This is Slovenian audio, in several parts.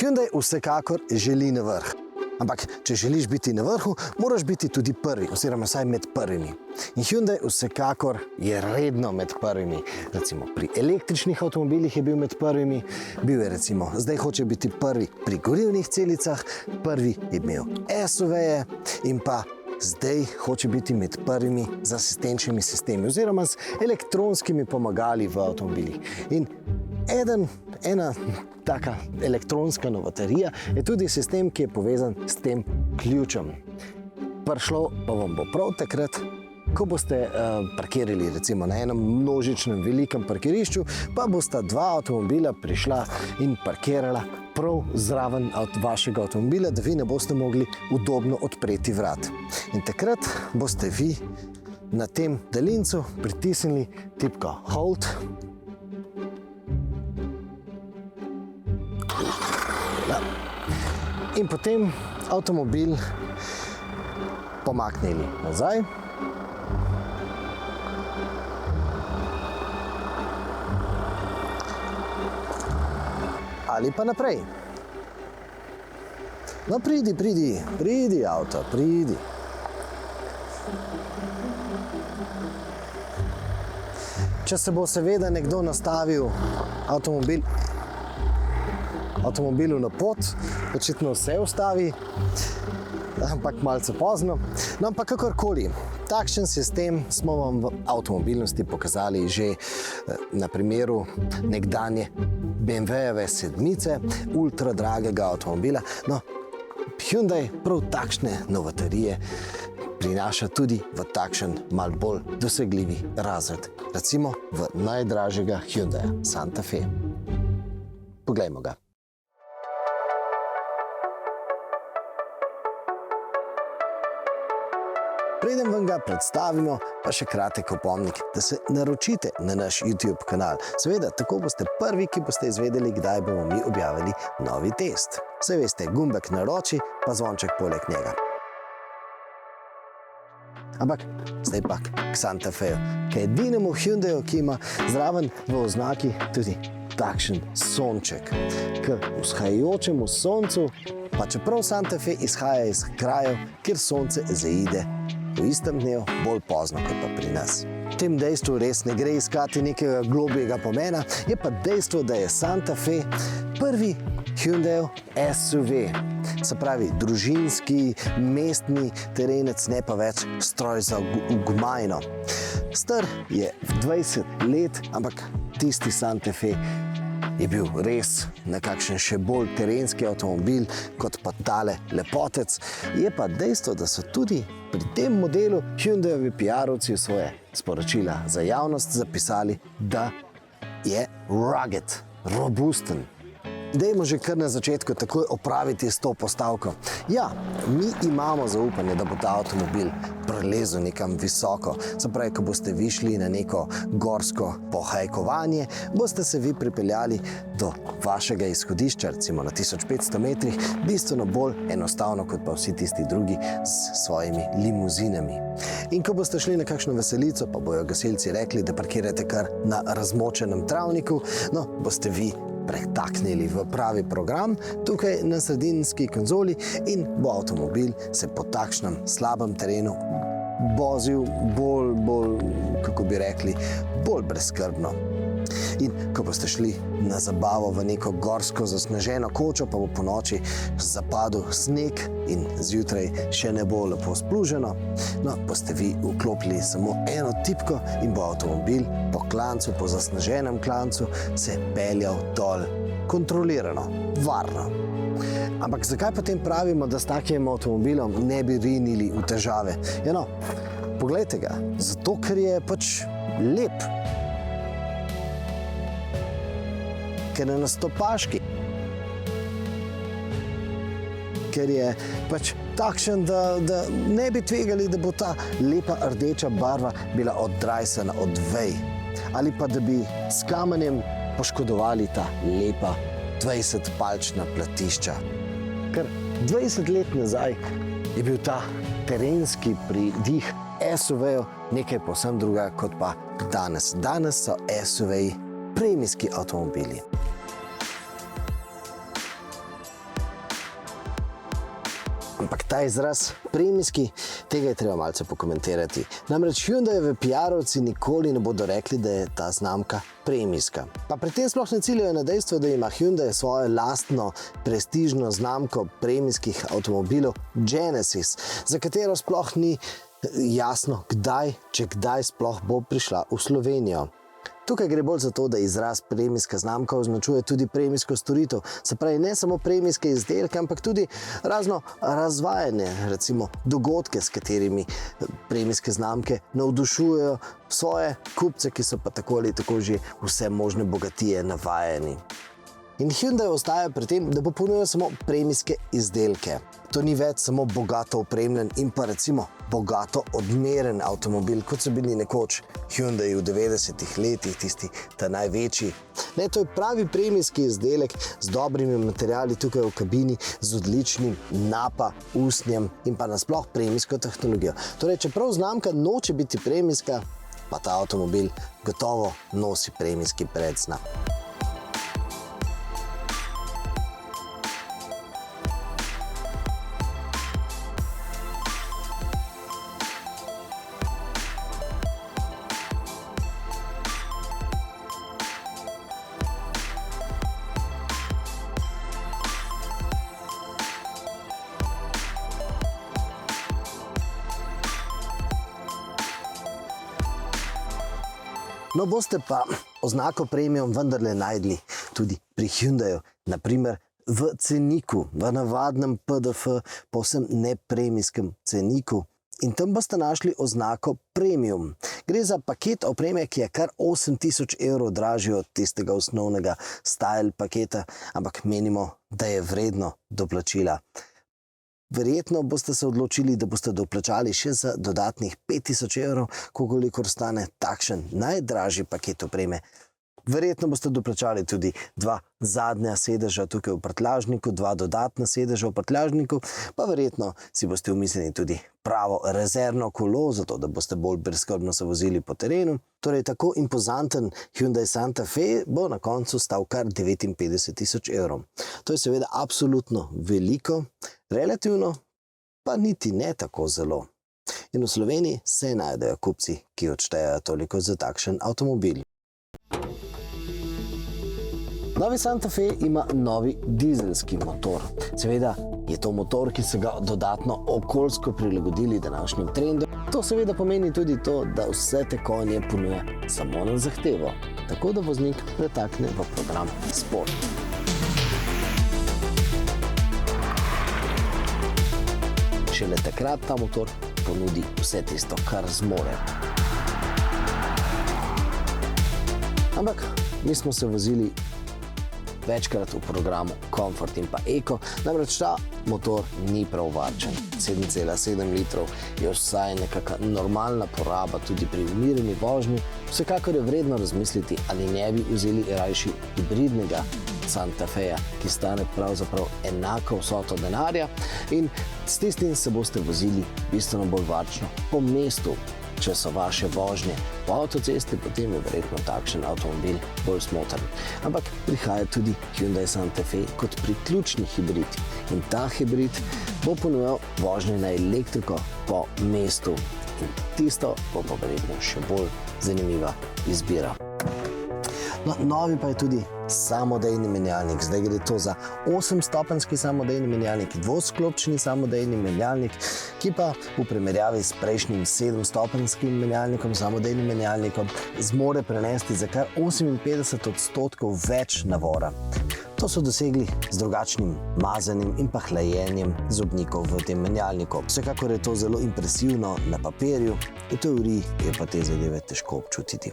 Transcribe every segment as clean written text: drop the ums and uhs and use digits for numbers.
Hyundai vsekakor želi na vrh. Ampak, če želiš biti na vrhu, moraš biti tudi prvi, oziroma vsaj med prvimi. In Hyundai vsekakor je redno med prvimi. Recimo pri električnih avtomobilih je bil med prvimi, bil je recimo, zdaj hoče biti prvi pri gorivnih celicah, prvi je imel SUV-je in pa zdaj hoče biti med prvimi z asistenčnimi sistemi oziroma z elektronskimi pomagali v avtomobilih. In ena taka elektronska novotarija je tudi sistem, ki je povezan s tem ključem. Prišlo pa vam bo prav takrat, ko boste parkirali recimo na enem množičnem velikem parkirišču, pa bosta dva avtomobila prišla in parkirala prav zraven vašega avtomobila, da vi ne boste mogli udobno odpreti vrat. In takrat boste vi na tem daljincu pritisnili tipko Hold. In potem avtomobil pomaknili nazaj. Ali pa naprej. No, pridi avto, pridi. Če se bo seveda nekdo nastavil avtomobilu na pot, očitno vse ustavi, ampak malce pozno. No, ampak kakorkoli, takšen sistem smo vam v avtomobilnosti pokazali že na primeru nekdanje BMW-jeve sedmice, ultra dragega avtomobila. No, Hyundai prav takšne novotarije prinaša tudi v takšen mal bolj dosegljivi razred. Recimo v najdražjega Hyundai Santa Fe. Poglejmo ga. Preden vam ga predstavimo, pa še kratek opomnik, da se naročite na naš YouTube kanal. Seveda, tako boste prvi, ki boste izvedeli, kdaj bomo mi objavili novi test. Saj veste, gumbek naroči, pa zvonček poleg njega. Ampak zdaj pa k Santa Feju, k edinemu Hyundaiu, ki ima zraven v oznaki tudi takšen sonček. K vzhajajočemu soncu, pa čeprav Santa Fe izhaja iz krajev, kjer sonce zaide v istem dnevu bolj pozno kot pa pri nas. V tem dejstvu res ne gre iskati nekega globjega pomena, je pa dejstvo, da je Santa Fe prvi Hyundaijev SUV. Se pravi, družinski, mestni terenec, ne pa več stroj za gmajno. Star je 20 let, ampak tisti Santa Fe je bil res nekakšen še bolj terenski avtomobil kot pa tale lepotec. Je pa dejstvo, da so tudi pri tem modelu Hyundaievi PR-ovci svoje sporočila za javnost zapisali, da je rugged, robusten. Dajmo že kar na začetku takoj opraviti s to postavko. Ja, mi imamo zaupanje, da bo ta avtomobil prelezel nekam visoko. Se pravi, ko boste vi šli na neko gorsko pohajkovanje, boste se vi pripeljali do vašega izhodišča, recimo na 1500 metrih, bistveno bolj enostavno kot pa vsi tisti drugi s svojimi limuzinami. In ko boste šli na kakšno veselico, pa bojo gasilci rekli, da parkirate kar na razmočenem travniku, no, boste vi pretaknili v pravi program tukaj na sredinski konzoli in bo avtomobil se po takšnem slabem terenu vozil bolj, kako bi rekli, bolj brezskrbno. In ko boste šli na zabavo v neko gorsko zasneženo kočo, pa bo po noči zapadel sneg in zjutraj še ne bo lepo spluženo, no, boste vi vklopili samo eno tipko in bo avtomobil po klancu, po zasneženem klancu se peljal dol kontrolirano, varno. Ampak zakaj potem pravimo, da s takim avtomobilom ne bi rinili v težave? Ja, no, poglejte ga, zato ker je pač lep. Ker je na stopaški, ker je pač takšen, da ne bi tvegali, da bo ta lepa rdeča barva bila oddrajsana od vej, ali pa da bi s kamenjem poškodovali ta lepa 20-palčna platišča. Ker 20 let nazaj je bil ta terenski pridih SUV-jev nekaj povsem druga kot pa danes. Danes so SUV-ji premijski avtomobili. Ta izraz premijski, tega je treba malce pokomentirati. Namreč Hyundaijeve PR-ovci nikoli ne bodo rekli, da je ta znamka premijska. Pa pri tem sploh ne ciljajo na dejstvo, da ima Hyundai svojo lastno prestižno znamko premijskih avtomobilov Genesis, za katero sploh ni jasno, kdaj, če kdaj sploh bo prišla v Slovenijo. Tukaj gre bolj za to, da izraz premijska znamka označuje tudi premijsko storitev. Se pravi, ne samo premijske izdelke, ampak tudi razno razvajanje, recimo dogodke, s katerimi premijske znamke navdušujejo svoje kupce, ki so pa tako ali tako že vse možne bogatije navajeni. In Hyundai ostaja pri tem, da bo ponujal samo premijske izdelke. To ni več samo bogato opremljen in pa recimo bogato odmeren avtomobil, kot so bili nekoč Hyundai v 90-ih letih, tisti ta največji. Ne, to je pravi premijski izdelek z dobrimi materiali tukaj v kabini, z odličnim napa usnjem in pa nasploh premijsko tehnologijo. Torej, čeprav znamka noče biti premijska, pa ta avtomobil gotovo nosi premijski predznak. No, boste pa oznako premium vendarle najdli tudi pri Hyundaiu, naprimer v ceniku, v navadnem PDF, povsem nepremijskem ceniku. In tam boste našli oznako premium. Gre za paket opreme, ki je kar 8000 evrov dražji od tistega osnovnega style paketa, ampak menimo, da je vredno doplačila. Verjetno boste se odločili, da boste doplačali še za dodatnih 5000 evrov, kolikor stane takšen najdražji paket opreme. Verjetno boste doplačali tudi 2 zadnja sedeža tukaj v prtljažniku, 2 dodatna sedeža v prtljažniku, pa verjetno si boste umislili tudi pravo rezervno kolo, zato da boste bolj brezskrbno se vozili po terenu. Torej, tako impozanten Hyundai Santa Fe bo na koncu stal kar 59 000 evrov. To je seveda absolutno veliko, relativno pa niti ne tako zelo. In v Sloveniji se najdejo kupci, ki odštejejo toliko za takšen avtomobil. Novi Santa Fe ima novi dizelski motor. Seveda je to motor, ki so ga dodatno okoljsko prilagodili današnjim trendom. To seveda pomeni tudi to, da vse te konje ponuja samo na zahtevo, tako da voznik pretakne v program Sport. Šele takrat ta motor ponudi vse tisto, kar zmore. Ampak mi smo se vozili večkrat v programu Comfort in pa Eco, namreč ta motor ni prav varčen. 7,7 litrov je vsaj nekakšna normalna poraba tudi pri umirjeni vožnji. Vsekakor je vredno razmisliti, ali ne bi vzeli rajši hibridnega Santa Feja, ki stane pravzaprav enako vsoto denarja in s tistim se boste vozili bistveno bolj varčno po mestu. Če so vaše vožnje po avtocesti, potem je verjetno takšen avtomobil bolj smotrn. Ampak prihaja tudi Hyundai Santa Fe kot priključni hibrid. In ta hibrid bo ponujal vožnje na elektriko po mestu. In tisto bo pa verjetno še bolj zanimiva izbira. No, novi pa je tudi samodejni menjalnik. Zdaj gre to za 8-stopenjski samodejni menjalnik, dvosklopčni samodejni menjalnik, ki pa v primerjavi s prejšnjim 7-stopenjskim menjalnikom, samodejnim menjalnikom, zmore prenesti za kar 58% več navora. To so dosegli z drugačnim mazanjem in pa hlajenjem zobnikov v tem menjalniku. Vsekakor je to zelo impresivno na papirju, v teoriji je pa te zadeve težko občutiti.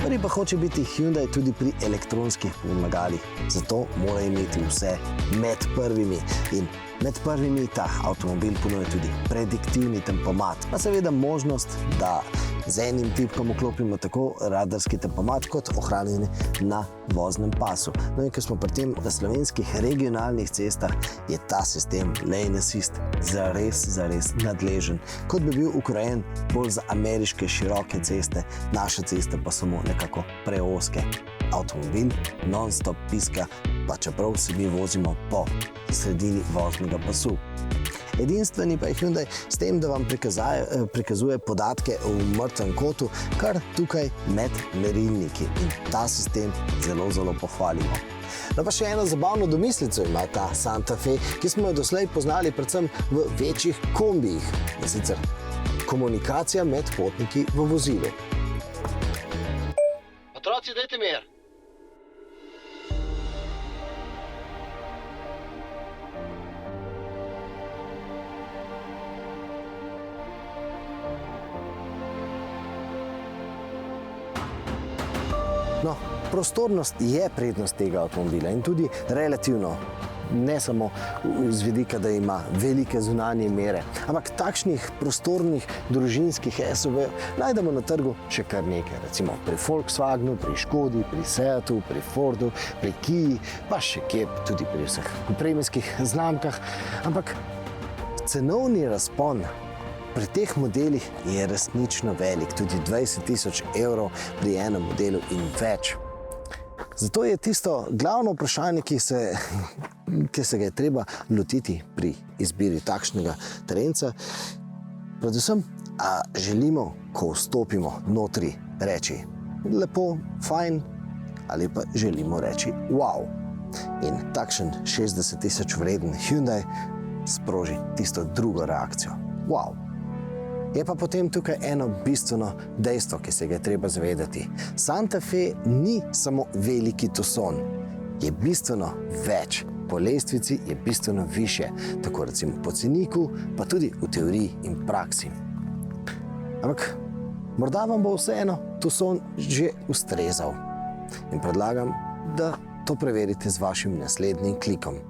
Prvi pa hoče biti Hyundai tudi pri elektronskih pomagalih, zato mora imeti vse med prvimi. In med prvimi ta avtomobil ponuja tudi prediktivni tempomat, pa seveda možnost, da z enim tipkom vklopimo tako radarski tempomat kot ohranjanje na voznem pasu. No in ko smo pri tem na slovenskih regionalnih cestah, je ta sistem lane assist zares nadležen, kot bi bil ukrojen bolj za ameriške široke ceste, naše ceste pa samo nekako preozke. Avtomobil non-stop piska pa čeprav se mi vozimo po sredini voznega pasu. Edinstveni pa je Hyundai s tem, da vam prikazuje podatke v mrtvem kotu, kar tukaj med merilniki. In ta sistem zelo, zelo pohvalimo. No pa še eno zabavno domislico ima ta Santa Fe, ki smo jo doslej poznali predvsem v večjih kombijih. In sicer komunikacija med potniki v vozilu. Otroci, dajte mir! No, prostornost je prednost tega avtomobila in tudi relativno, ne samo z vidika, da ima velike zunanje mere, ampak takšnih prostornih družinskih SUV-jev najdemo na trgu še kar nekaj. Recimo pri Volkswagenu, pri Škodi, pri Seatu, pri Fordu, pri Kii, pa še kje tudi pri vseh premijskih znamkah. Ampak cenovni razpon pri teh modelih je resnično velik, tudi 20 000 evrov pri enem modelu in več. Zato je tisto glavno vprašanje, ki se ga je treba lotiti pri izbiri takšnega terenca, predvsem, a želimo, ko vstopimo notri, reči lepo, fajn, ali pa želimo reči wow. In takšen 60 000 vreden Hyundai sproži tisto drugo reakcijo. Wow. Je pa potem tukaj eno bistveno dejstvo, ki se ga je treba zavedati. Santa Fe ni samo veliki tucson, je bistveno več. Po lestvici je bistveno višje, tako recimo po ceniku, pa tudi v teoriji in praksi. Ampak morda vam bo vseeno tucson že ustrezal. In predlagam, da to preverite z vašim naslednjim klikom.